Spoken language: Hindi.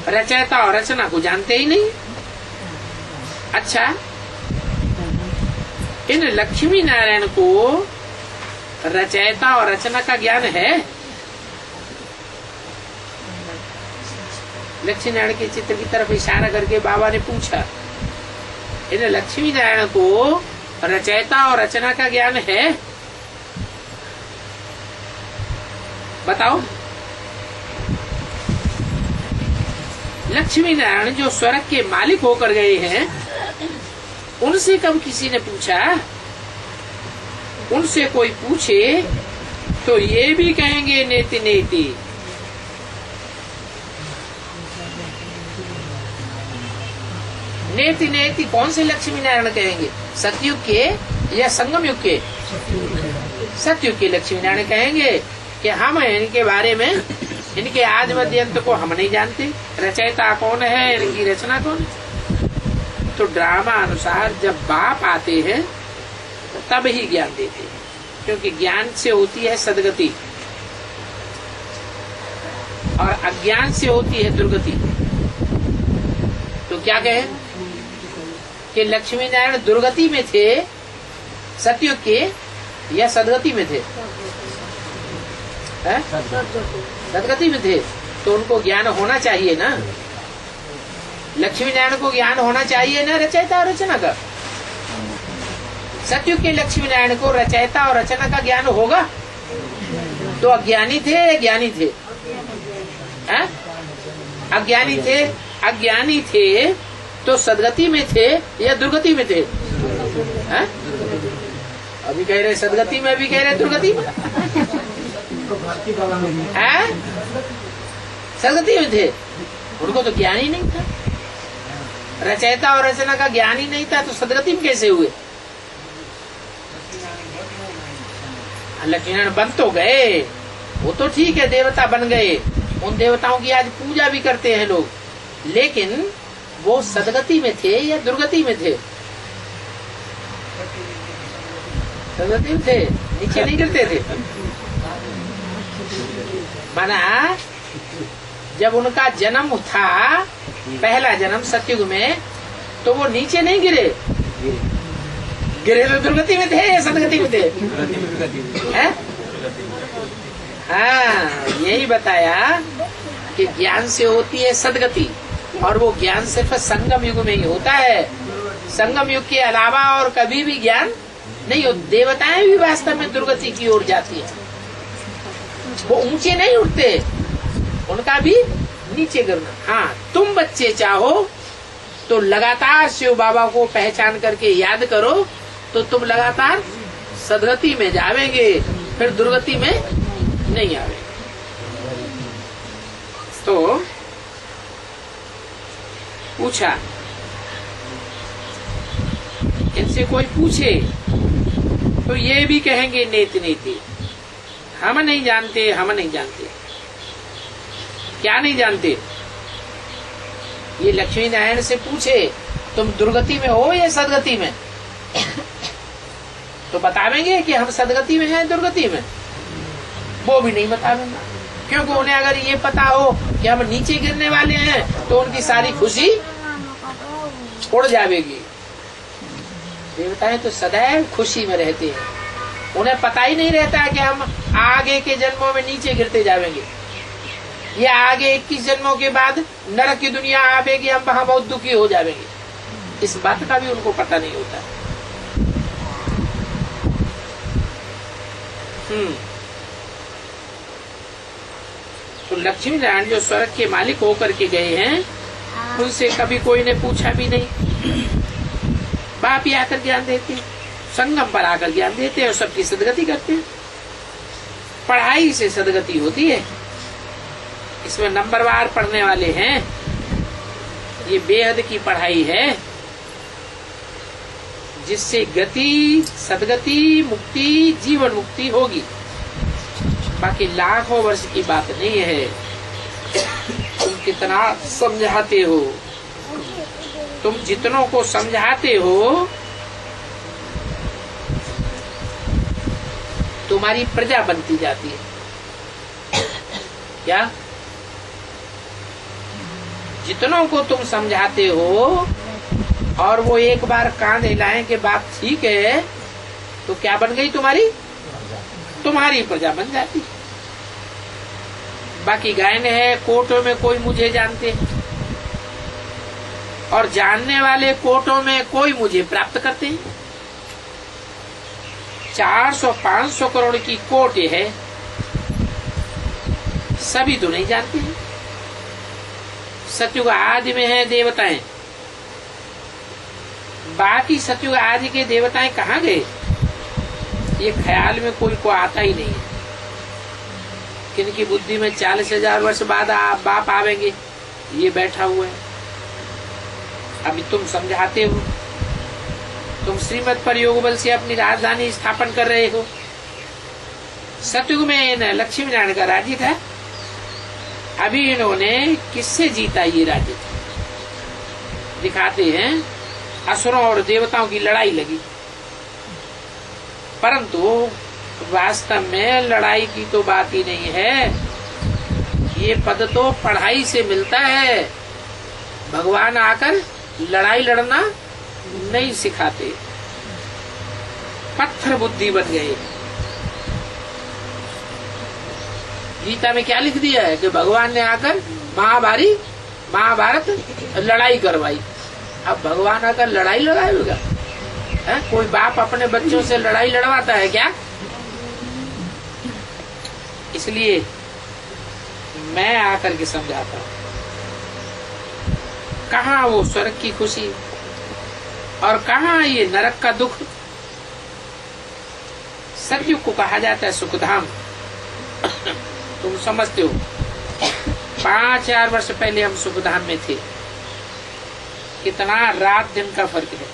रचयिता और रचना को जानते ही नहीं। अच्छा, इन लक्ष्मी नारायण को रचयिता और रचना का ज्ञान है? लक्ष्मी नारायण के चित्र की तरफ इशारा करके बाबा ने पूछा, इन लक्ष्मी नारायण को रचयिता और रचना का ज्ञान है? बताओ। लक्ष्मी नारायण जो स्वर्ग के मालिक होकर गए हैं, उनसे कब किसी ने पूछा? उनसे कोई पूछे तो ये भी कहेंगे नेति नेति। नेति नेति कौन से लक्ष्मी नारायण कहेंगे? सतयुग के या संगम युग के? सतयुग के लक्ष्मी नारायण कहेंगे कि हम इनके बारे में, इनके आदि मध्य अंत को हम नहीं जानते, रचयिता कौन है, इनकी रचना कौन है। तो ड्रामा अनुसार जब बाप आते हैं तब ही ज्ञान देते हैं, क्योंकि ज्ञान से होती है सदगति और अज्ञान से होती है दुर्गति। तो क्या कहें कि लक्ष्मी नारायण दुर्गति में थे सतयुग के या सदगति में थे? सदगति में थे, तो उनको ज्ञान होना चाहिए ना। लक्ष्मी नारायण को ज्ञान होना चाहिए ना रचयिता और रचना का। सतयुग के लक्ष्मी नारायण को रचयिता और रचना का ज्ञान होगा? तो अज्ञानी थे या ज्ञानी थे? अज्ञानी थे। अज्ञानी थे तो सदगति में थे या दुर्गति में थे? अभी कह रहे सदगति में, अभी कह रहे दुर्गति में। सदगति में थे, उनको तो ज्ञान ही नहीं था। रचयिता और रचना का ज्ञान ही नहीं था, तो सदगति में कैसे हुए? लक्ष्मीनारायण बन तो गए, वो तो ठीक है, देवता बन गए, उन देवताओं की आज पूजा भी करते हैं लोग, लेकिन वो सदगति में थे या दुर्गति में थे? सदगति में थे, नीचे नहीं गिरते थे। माना जब उनका जन्म था, पहला जन्म सतयुग में, तो वो नीचे नहीं गिरे, गिरे तो दुर्गति में थे या सदगति में थे? हाँ, यही बताया कि ज्ञान से होती है सदगति, और वो ज्ञान सिर्फ संगम युग में ही होता है। संगम युग के अलावा और कभी भी ज्ञान नहीं हो। देवताएं भी वास्तव में दुर्गति की ओर जाती है, वो ऊंचे नहीं उठते, उनका भी नीचे गिरना। हाँ, तुम बच्चे चाहो तो लगातार शिव बाबा को पहचान करके याद करो, तो तुम लगातार सदगति में जावेंगे, फिर दुर्गति में नहीं आवेंगे। तो पूछा, इनसे कोई पूछे तो ये भी कहेंगे नेति नेति, हम नहीं जानते, हम नहीं जानते। क्या नहीं जानते? ये लक्ष्मी नारायण से पूछे तुम दुर्गति में हो या सदगति में, तो बतावेंगे कि हम सदगति में हैं दुर्गति में? वो भी नहीं बतावेंगे, क्योंकि उन्हें अगर ये पता हो कि हम नीचे गिरने वाले हैं तो उनकी सारी खुशी उड़ जाएगी। देवताएं तो सदैव खुशी में रहते हैं, उन्हें पता ही नहीं रहता है कि हम आगे के जन्मों में नीचे गिरते जाएंगे, या आगे 21 जन्मों के बाद नरक की दुनिया आवेगी, हम वहां बहुत दुखी हो जाएंगे। इस बात का भी उनको पता नहीं होता। तो लक्ष्मी नारायण जो स्वर्ग के मालिक होकर के गए हैं, उनसे कभी कोई ने पूछा भी नहीं। बाप ही आकर ज्ञान देते, संगम पर आकर ज्ञान देते और सबकी सदगति करते हैं। पढ़ाई से सदगति होती है, इसमें नंबरवार पढ़ने वाले हैं। ये बेहद की पढ़ाई है, जिससे गति, सदगति, मुक्ति, जीवन मुक्ति होगी। बाकी लाखों वर्ष की बात नहीं है। तुम कितना समझाते हो, तुम जितनों को समझाते हो, तुम्हारी प्रजा बनती जाती है। क्या जितनों को तुम समझाते हो और वो एक बार कान हिलाएं कि बात ठीक है, तो क्या बन गई तुम्हारी प्रजा बन जाती। बाकी गायन है कोर्टों में कोई मुझे जानते हैं, और जानने वाले कोर्टों में कोई मुझे प्राप्त करते हैं। 400-500 करोड़ की कोर्ट है, सभी तो नहीं जानते हैं। सतयुग आदि में है देवताएं, बाकी सतयुग आदि के देवताएं कहाँ गए, ये ख्याल में कोई को आता ही नहीं है। किनकी बुद्धि में 40,000 वर्ष बाद बाप आवेंगे, ये बैठा हुआ है। अभी तुम समझाते हो, तुम श्रीमत पर योग बल से अपनी राजधानी स्थापन कर रहे हो। सतयुग में लक्ष्मी नारायण का राज्य था, अभी इन्होंने किससे जीता ये राज्य? दिखाते हैं असुरों और देवताओं की लड़ाई लगी, परंतु वास्तव में लड़ाई की तो बात ही नहीं है। ये पद तो पढ़ाई से मिलता है। भगवान आकर लड़ाई लड़ना नहीं सिखाते, पत्थर बुद्धि बन गए। गीता में क्या लिख दिया है कि भगवान ने आकर महाभारत लड़ाई करवाई। अब भगवान आकर लड़ाई लड़ाएगा? कोई बाप अपने बच्चों से लड़ाई लड़वाता है क्या? इसलिए मैं आकर के समझाता हूं, कहाँ वो स्वर्ग की खुशी और कहाँ ये नरक का दुख। सतयुग को कहा जाता है सुखधाम। तुम समझते हो 5,000 वर्ष पहले हम सुखधाम में थे, कितना रात दिन का फर्क है।